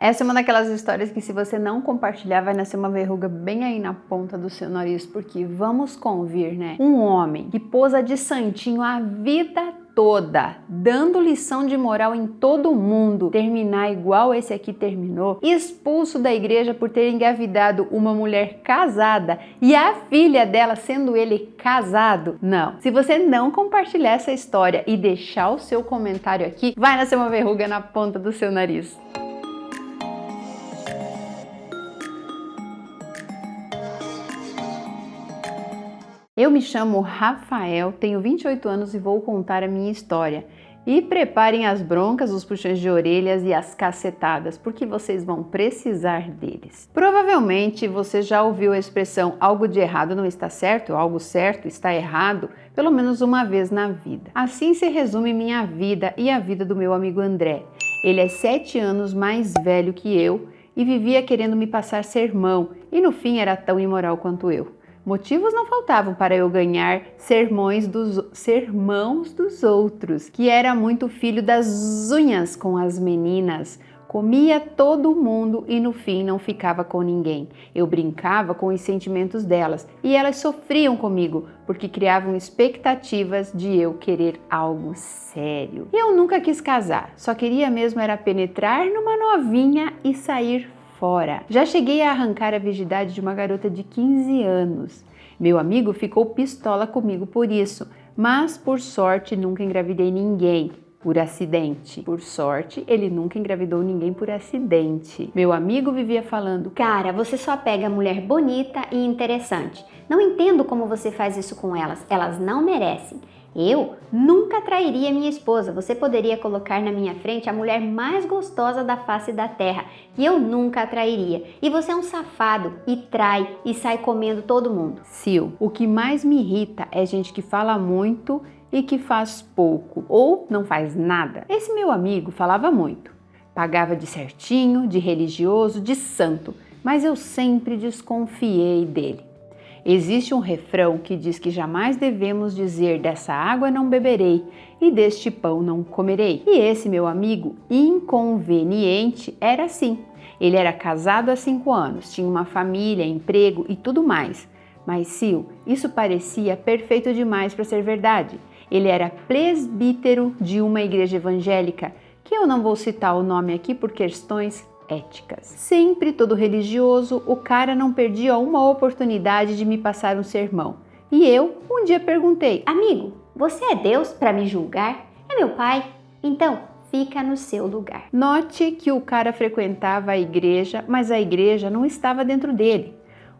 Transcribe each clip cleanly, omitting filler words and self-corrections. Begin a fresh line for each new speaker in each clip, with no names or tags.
Essa é uma daquelas histórias que se você não compartilhar vai nascer uma verruga bem aí na ponta do seu nariz, porque vamos convir, né? Um homem que posa de santinho a vida toda, dando lição de moral em todo mundo, terminar igual esse aqui terminou, expulso da igreja por ter engravidado uma mulher casada e a filha dela sendo ele casado. Não. Se você não compartilhar essa história e deixar o seu comentário aqui, vai nascer uma verruga na ponta do seu nariz. Eu me chamo Rafael, tenho 28 anos e vou contar a minha história. E preparem as broncas, os puxões de orelhas e as cacetadas, porque vocês vão precisar deles. Provavelmente você já ouviu a expressão algo de errado não está certo, algo certo está errado, pelo menos uma vez na vida. Assim se resume minha vida e a vida do meu amigo André. Ele é 7 anos mais velho que eu e vivia querendo me passar sermão e no fim era tão imoral quanto eu. Motivos não faltavam para eu ganhar sermões dos outros, que era muito filho das unhas com as meninas, comia todo mundo e no fim não ficava com ninguém. Eu brincava com os sentimentos delas e elas sofriam comigo, porque criavam expectativas de eu querer algo sério. Eu nunca quis casar, só queria mesmo era penetrar numa novinha e sair fora. Já cheguei a arrancar a virgindade de uma garota de 15 anos. Meu amigo ficou pistola comigo por isso, mas por sorte nunca engravidei ninguém por acidente. Por sorte, ele nunca engravidou ninguém por acidente. Meu amigo vivia falando:
cara, você só pega mulher bonita e interessante. Não entendo como você faz isso com elas. Elas não merecem. Eu nunca trairia minha esposa. Você poderia colocar na minha frente a mulher mais gostosa da face da terra e eu nunca a trairia. E você é um safado e trai e sai comendo todo mundo.
Sil, o que mais me irrita é gente que fala muito e que faz pouco ou não faz nada. Esse meu amigo falava muito. Pagava de certinho, de religioso, de santo, mas eu sempre desconfiei dele. Existe um refrão que diz que jamais devemos dizer dessa água não beberei e deste pão não comerei. E esse meu amigo inconveniente era assim. Ele era casado há 5 anos, tinha uma família, emprego e tudo mais. Mas Sil, isso parecia perfeito demais para ser verdade. Ele era presbítero de uma igreja evangélica, que eu não vou citar o nome aqui por questões éticas. Sempre todo religioso, o cara não perdia uma oportunidade de me passar um sermão. E eu, um dia perguntei:
amigo, você é Deus para me julgar? É meu pai? Então, fica no seu lugar.
Note que o cara frequentava a igreja, mas a igreja não estava dentro dele.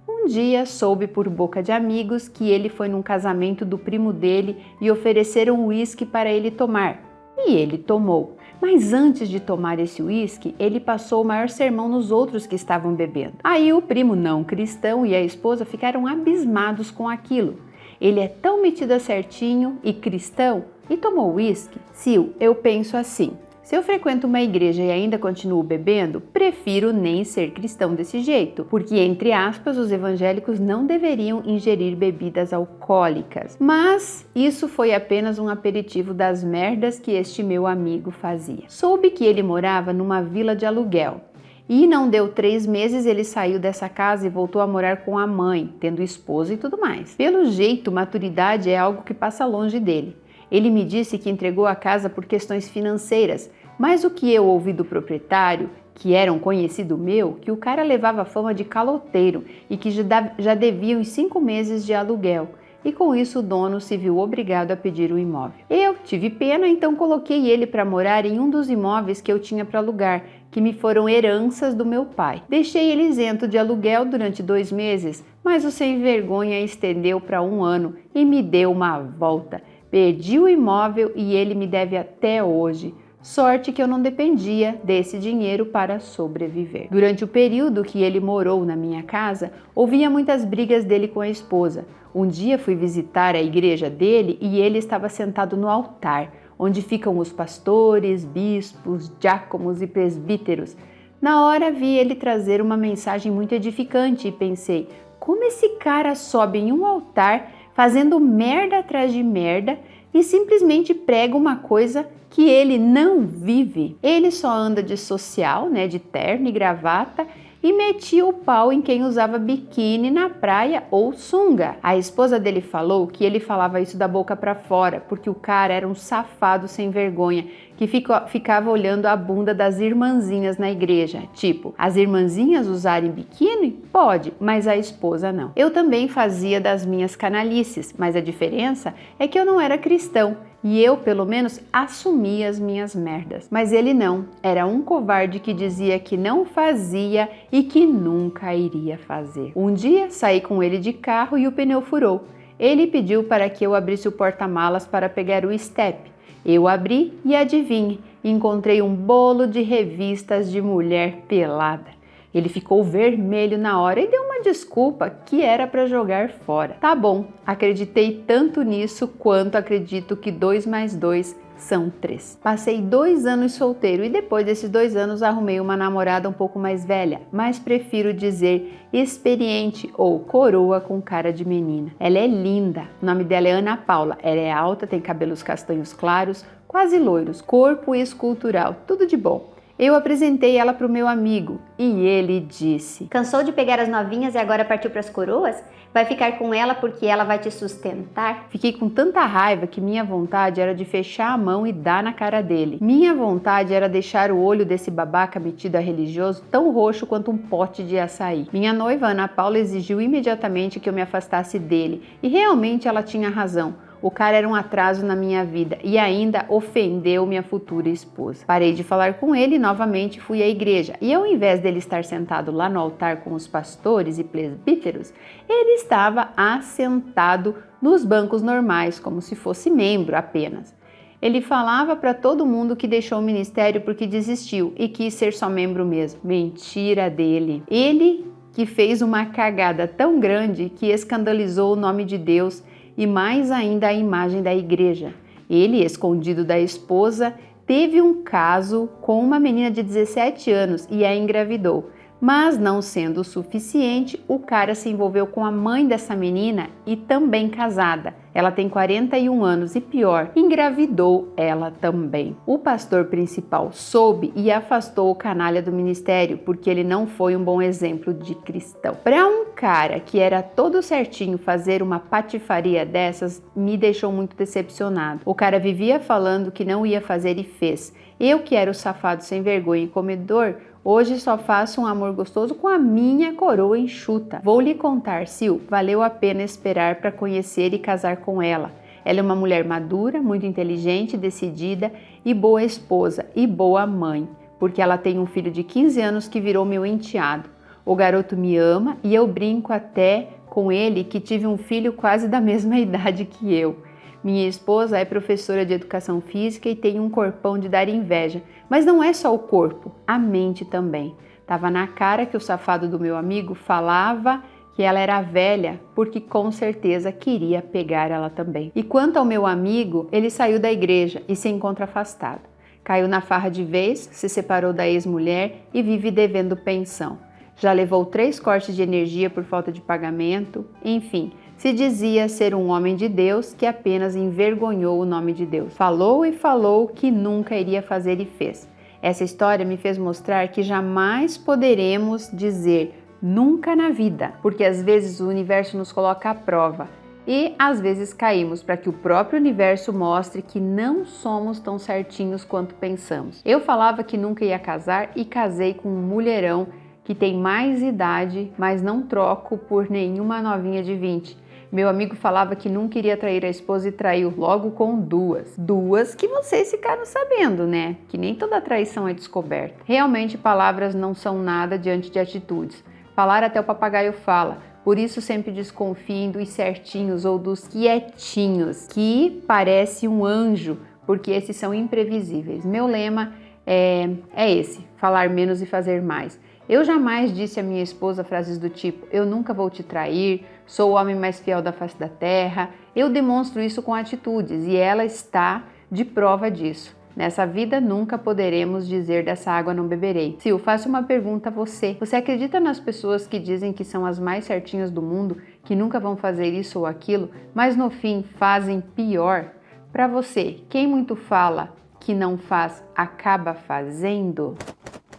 Um dia soube por boca de amigos que ele foi num casamento do primo dele e ofereceram uísque para ele tomar. E ele tomou. Mas antes de tomar esse uísque, ele passou o maior sermão nos outros que estavam bebendo. Aí o primo não cristão e a esposa ficaram abismados com aquilo. Ele é tão metido a certinho e cristão e tomou uísque? Sil, eu penso assim. Se eu frequento uma igreja e ainda continuo bebendo, prefiro nem ser cristão desse jeito, porque, entre aspas, os evangélicos não deveriam ingerir bebidas alcoólicas. Mas isso foi apenas um aperitivo das merdas que este meu amigo fazia. Soube que ele morava numa vila de aluguel. E não deu 3 meses ele saiu dessa casa e voltou a morar com a mãe, tendo esposa e tudo mais. Pelo jeito, maturidade é algo que passa longe dele. Ele me disse que entregou a casa por questões financeiras, mas o que eu ouvi do proprietário, que era um conhecido meu, que o cara levava fama de caloteiro e que já devia uns 5 meses de aluguel. E com isso o dono se viu obrigado a pedir o imóvel. Eu tive pena, então coloquei ele para morar em um dos imóveis que eu tinha para alugar, que me foram heranças do meu pai. Deixei ele isento de aluguel durante 2 meses, mas o sem vergonha estendeu para 1 ano e me deu uma volta. Perdi o imóvel e ele me deve até hoje. Sorte que eu não dependia desse dinheiro para sobreviver. Durante o período que ele morou na minha casa, ouvia muitas brigas dele com a esposa. Um dia fui visitar a igreja dele e ele estava sentado no altar, onde ficam os pastores, bispos, diáconos e presbíteros. Na hora vi ele trazer uma mensagem muito edificante e pensei: como esse cara sobe em um altar fazendo merda atrás de merda, e simplesmente prega uma coisa que ele não vive. Ele só anda de social, né, de terno e gravata, e metia o pau em quem usava biquíni na praia ou sunga. A esposa dele falou que ele falava isso da boca para fora, porque o cara era um safado sem vergonha, que ficava olhando a bunda das irmãzinhas na igreja. Tipo, as irmãzinhas usarem biquíni? Pode, mas a esposa não. Eu também fazia das minhas canalices, mas a diferença é que eu não era cristão. E eu, pelo menos, assumia as minhas merdas. Mas ele não. Era um covarde que dizia que não fazia e que nunca iria fazer. Um dia, saí com ele de carro e o pneu furou. Ele pediu para que eu abrisse o porta-malas para pegar o step. Eu abri e adivinhe, encontrei um bolo de revistas de mulher pelada. Ele ficou vermelho na hora e deu uma desculpa que era para jogar fora. Tá bom, acreditei tanto nisso quanto acredito que 2 mais 2 são 3. Passei 2 anos solteiro e depois desses 2 anos arrumei uma namorada um pouco mais velha, mas prefiro dizer experiente ou coroa com cara de menina. Ela é linda, o nome dela é Ana Paula, ela é alta, tem cabelos castanhos claros, quase loiros, corpo escultural, tudo de bom. Eu apresentei ela para o meu amigo e ele disse:
cansou de pegar as novinhas e agora partiu para as coroas? Vai ficar com ela porque ela vai te sustentar?
Fiquei com tanta raiva que minha vontade era de fechar a mão e dar na cara dele. Minha vontade era deixar o olho desse babaca metido a religioso tão roxo quanto um pote de açaí. Minha noiva Ana Paula exigiu imediatamente que eu me afastasse dele e realmente ela tinha razão. O cara era um atraso na minha vida e ainda ofendeu minha futura esposa. Parei de falar com ele e novamente fui à igreja. E ao invés dele estar sentado lá no altar com os pastores e presbíteros, ele estava assentado nos bancos normais, como se fosse membro apenas. Ele falava para todo mundo que deixou o ministério porque desistiu e quis ser só membro mesmo. Mentira dele. Ele que fez uma cagada tão grande que escandalizou o nome de Deus e mais ainda a imagem da igreja. Ele, escondido da esposa, teve um caso com uma menina de 17 anos e a engravidou. Mas não sendo o suficiente, o cara se envolveu com a mãe dessa menina e também casada. Ela tem 41 anos e pior, engravidou ela também. O pastor principal soube e afastou o canalha do ministério porque ele não foi um bom exemplo de cristão. Para um cara que era todo certinho fazer uma patifaria dessas, me deixou muito decepcionado. O cara vivia falando que não ia fazer e fez. Eu que era o safado sem vergonha e comedor, hoje só faço um amor gostoso com a minha coroa enxuta. Vou lhe contar, Sil, valeu a pena esperar para conhecer e casar com ela. Ela é uma mulher madura, muito inteligente, decidida e boa esposa e boa mãe, porque ela tem um filho de 15 anos que virou meu enteado. O garoto me ama e eu brinco até com ele que tive um filho quase da mesma idade que eu. Minha esposa é professora de educação física e tem um corpão de dar inveja, mas não é só o corpo, a mente também. Tava na cara que o safado do meu amigo falava que ela era velha porque com certeza queria pegar ela também. E quanto ao meu amigo, ele saiu da igreja e se encontra afastado. Caiu na farra de vez, se separou da ex-mulher e vive devendo pensão. Já levou 3 cortes de energia por falta de pagamento, enfim. Se dizia ser um homem de Deus que apenas envergonhou o nome de Deus. Falou e falou que nunca iria fazer e fez. Essa história me fez mostrar que jamais poderemos dizer nunca na vida, porque às vezes o universo nos coloca à prova e às vezes caímos para que o próprio universo mostre que não somos tão certinhos quanto pensamos. Eu falava que nunca ia casar e casei com um mulherão que tem mais idade, mas não troco por nenhuma novinha de 20. Meu amigo falava que não queria trair a esposa e traiu logo com 2. 2 que vocês ficaram sabendo, né? Que nem toda traição é descoberta. Realmente palavras não são nada diante de atitudes. Falar até o papagaio fala. Por isso sempre desconfiem dos certinhos ou dos quietinhos, que parece um anjo, porque esses são imprevisíveis. Meu lema é esse, falar menos e fazer mais. Eu jamais disse à minha esposa frases do tipo, eu nunca vou te trair, sou o homem mais fiel da face da terra. Eu demonstro isso com atitudes e ela está de prova disso. Nessa vida nunca poderemos dizer dessa água não beberei. Sil, faço uma pergunta a você. Você acredita nas pessoas que dizem que são as mais certinhas do mundo, que nunca vão fazer isso ou aquilo, mas no fim fazem pior? Para você, quem muito fala que não faz, acaba fazendo?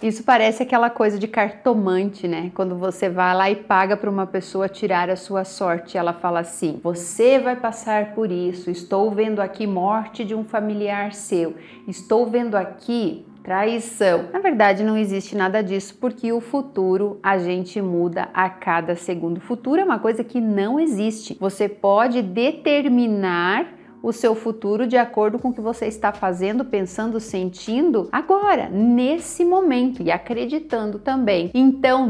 Isso parece aquela coisa de cartomante, né? Quando você vai lá e paga para uma pessoa tirar a sua sorte, ela fala assim: você vai passar por isso, estou vendo aqui morte de um familiar seu, estou vendo aqui traição. Na verdade, não existe nada disso, porque o futuro a gente muda a cada segundo. O futuro é uma coisa que não existe. Você pode determinar o seu futuro de acordo com o que você está fazendo, pensando, sentindo agora, nesse momento, e acreditando também. Então,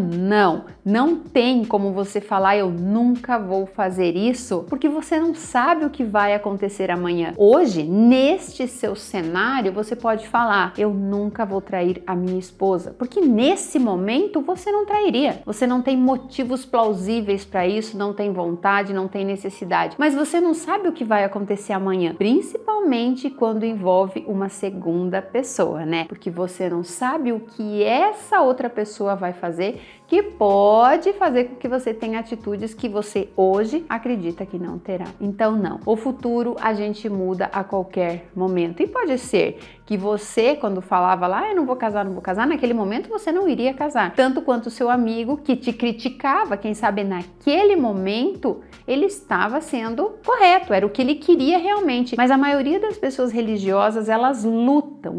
não tem como você falar eu nunca vou fazer isso, porque você não sabe o que vai acontecer amanhã. Hoje, neste seu cenário, você pode falar eu nunca vou trair a minha esposa, porque nesse momento você não trairia. Você não tem motivos plausíveis para isso, não tem vontade, não tem necessidade, mas você não sabe o que vai acontecer amanhã, principalmente quando envolve uma segunda pessoa, né? Porque você não sabe o que essa outra pessoa vai fazer, que pode fazer com que você tenha atitudes que você hoje acredita que não terá. Então não, o futuro a gente muda a qualquer momento, e pode ser que você, quando falava lá, eu não vou casar, naquele momento você não iria casar, tanto quanto o seu amigo que te criticava, quem sabe naquele momento ele estava sendo correto, era o que ele queria realmente. Mas a maioria das pessoas religiosas, elas lutam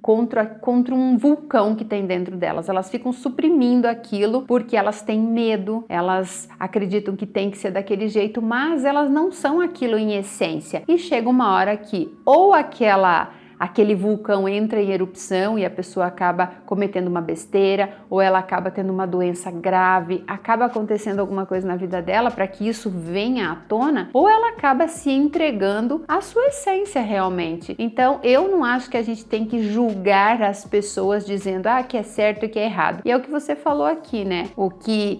contra um vulcão que tem dentro delas. Elas ficam suprimindo aquilo porque elas têm medo, elas acreditam que tem que ser daquele jeito, mas elas não são aquilo em essência. E chega uma hora que ou aquele vulcão entra em erupção e a pessoa acaba cometendo uma besteira, ou ela acaba tendo uma doença grave, acaba acontecendo alguma coisa na vida dela para que isso venha à tona, ou ela acaba se entregando à sua essência realmente. Então, eu não acho que a gente tem que julgar as pessoas dizendo que é certo e que é errado. E é o que você falou aqui, né? O que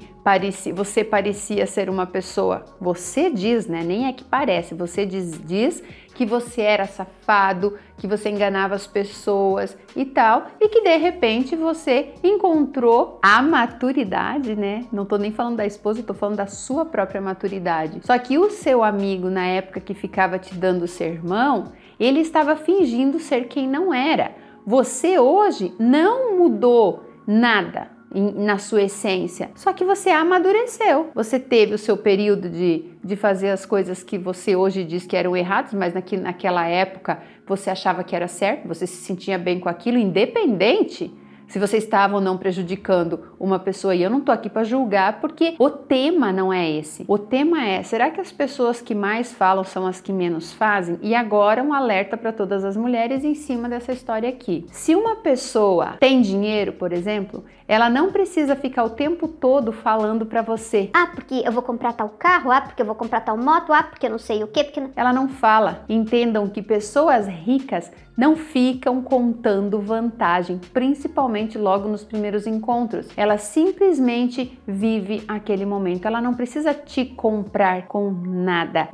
você parecia ser uma pessoa, você diz, né? Nem é que parece, você diz que você era safado, que você enganava as pessoas e tal, e que de repente você encontrou a maturidade, né? Não tô nem falando da esposa, tô falando da sua própria maturidade. Só que o seu amigo, na época que ficava te dando sermão, ele estava fingindo ser quem não era. Você hoje não mudou nada na sua essência, só que você amadureceu. Você teve o seu período de fazer as coisas que você hoje diz que eram erradas, mas naquela época você achava que era certo, você se sentia bem com aquilo, independente se você estava ou não prejudicando uma pessoa. E eu não estou aqui para julgar, porque o tema não é esse. O tema é, será que as pessoas que mais falam são as que menos fazem? E agora um alerta para todas as mulheres em cima dessa história aqui. Se uma pessoa tem dinheiro, por exemplo, ela não precisa ficar o tempo todo falando para você:
porque eu vou comprar tal carro, porque eu vou comprar tal moto, porque eu não sei o quê, porque...
Ela não fala. Entendam que pessoas ricas não ficam contando vantagem, principalmente logo nos primeiros encontros. Ela simplesmente vive aquele momento. Ela não precisa te comprar com nada.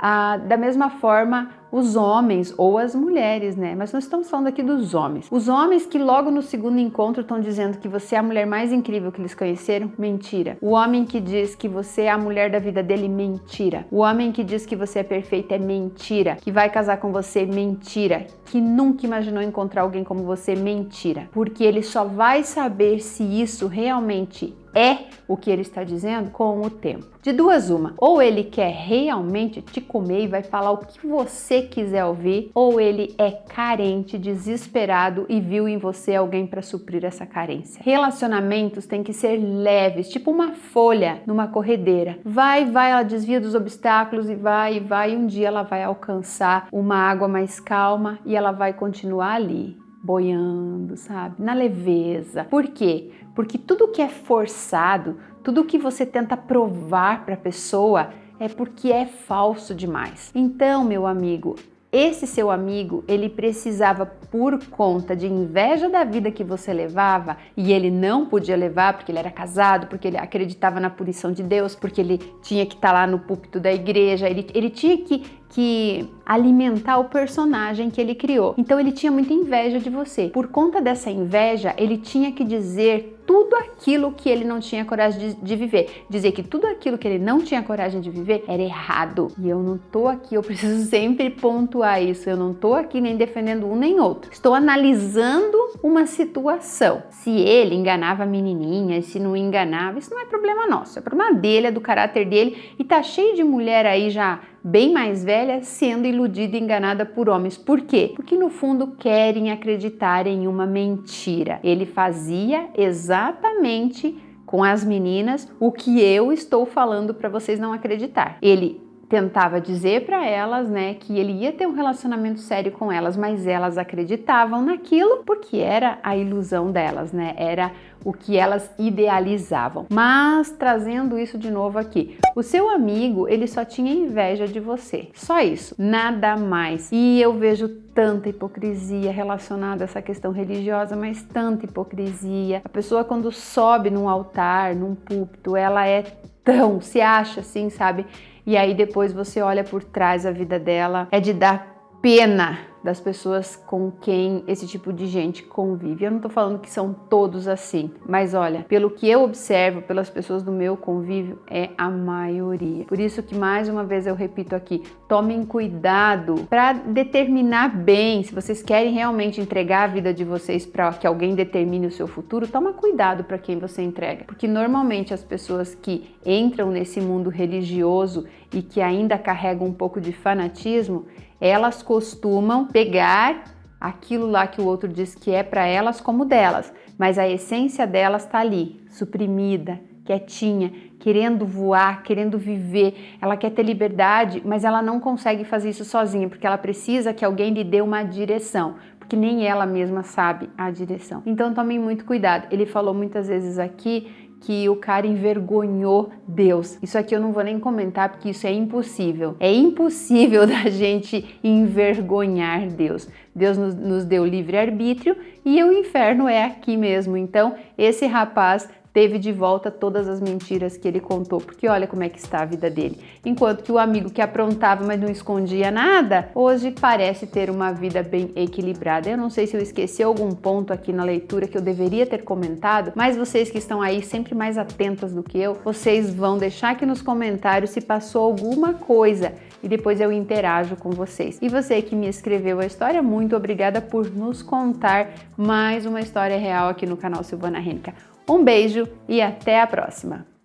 Da mesma forma, os homens ou as mulheres, né? Mas nós estamos falando aqui dos homens. Os homens que logo no segundo encontro estão dizendo que você é a mulher mais incrível que eles conheceram, mentira. O homem que diz que você é a mulher da vida dele, mentira. O homem que diz que você é perfeita, é mentira. Que vai casar com você, mentira. Que nunca imaginou encontrar alguém como você, mentira. Porque ele só vai saber se isso realmente é o que ele está dizendo com o tempo. De duas uma, ou ele quer realmente te comer e vai falar o que você quiser ouvir, ou ele é carente, desesperado e viu em você alguém para suprir essa carência. Relacionamentos têm que ser leves, tipo uma folha numa corredeira. Vai, ela desvia dos obstáculos e vai, e um dia ela vai alcançar uma água mais calma e ela vai continuar ali, boiando, sabe? Na leveza. Por quê? Porque tudo que é forçado, tudo que você tenta provar para a pessoa é porque é falso demais. Então, meu amigo, esse seu amigo, ele precisava, por conta de inveja da vida que você levava, e ele não podia levar porque ele era casado, porque ele acreditava na punição de Deus, porque ele tinha que estar lá no púlpito da igreja, ele tinha que que alimentar o personagem que ele criou. Então ele tinha muita inveja de você. Por conta dessa inveja, ele tinha que dizer tudo aquilo que ele não tinha coragem de viver. Dizer que tudo aquilo que ele não tinha coragem de viver era errado. E eu não tô aqui, eu preciso sempre pontuar isso. Eu não tô aqui nem defendendo um nem outro. Estou analisando uma situação. Se ele enganava a menininha, se não enganava, isso não é problema nosso. É problema dele, é do caráter dele. E tá cheio de mulher aí já bem mais velha sendo iludida e enganada por homens. Por quê? Porque no fundo querem acreditar em uma mentira. Ele fazia exatamente com as meninas o que eu estou falando para vocês não acreditar. Ele tentava dizer para elas, né, que ele ia ter um relacionamento sério com elas, mas elas acreditavam naquilo porque era a ilusão delas, né? Era o que elas idealizavam. Mas trazendo isso de novo aqui, o seu amigo, ele só tinha inveja de você. Só isso, nada mais. E eu vejo tanta hipocrisia relacionada a essa questão religiosa, mas tanta hipocrisia. A pessoa quando sobe num altar, num púlpito, ela é tão, se acha assim, sabe? E aí depois você olha por trás a vida dela, é de dar pena das pessoas com quem esse tipo de gente convive. Eu não tô falando que são todos assim, mas olha, pelo que eu observo, pelas pessoas do meu convívio, é a maioria. Por isso que mais uma vez eu repito aqui, tomem cuidado para determinar bem, se vocês querem realmente entregar a vida de vocês para que alguém determine o seu futuro, toma cuidado para quem você entrega, porque normalmente as pessoas que entram nesse mundo religioso e que ainda carregam um pouco de fanatismo, elas costumam pegar aquilo lá que o outro diz que é para elas como delas, mas a essência delas está ali, suprimida, quietinha, querendo voar, querendo viver. Ela quer ter liberdade, mas ela não consegue fazer isso sozinha, porque ela precisa que alguém lhe dê uma direção, porque nem ela mesma sabe a direção. Então tomem muito cuidado. Ele falou muitas vezes aqui que o cara envergonhou Deus. Isso aqui eu não vou nem comentar porque isso é impossível. É impossível da gente envergonhar Deus. Deus nos deu livre-arbítrio e o inferno é aqui mesmo. Então, esse rapaz teve de volta todas as mentiras que ele contou, porque olha como é que está a vida dele. Enquanto que o amigo que aprontava, mas não escondia nada, hoje parece ter uma vida bem equilibrada. Eu não sei se eu esqueci algum ponto aqui na leitura que eu deveria ter comentado, mas vocês que estão aí sempre mais atentas do que eu, vocês vão deixar aqui nos comentários se passou alguma coisa e depois eu interajo com vocês. E você que me escreveu a história, muito obrigada por nos contar mais uma história real aqui no canal Silvana Rênica. Um beijo e até a próxima!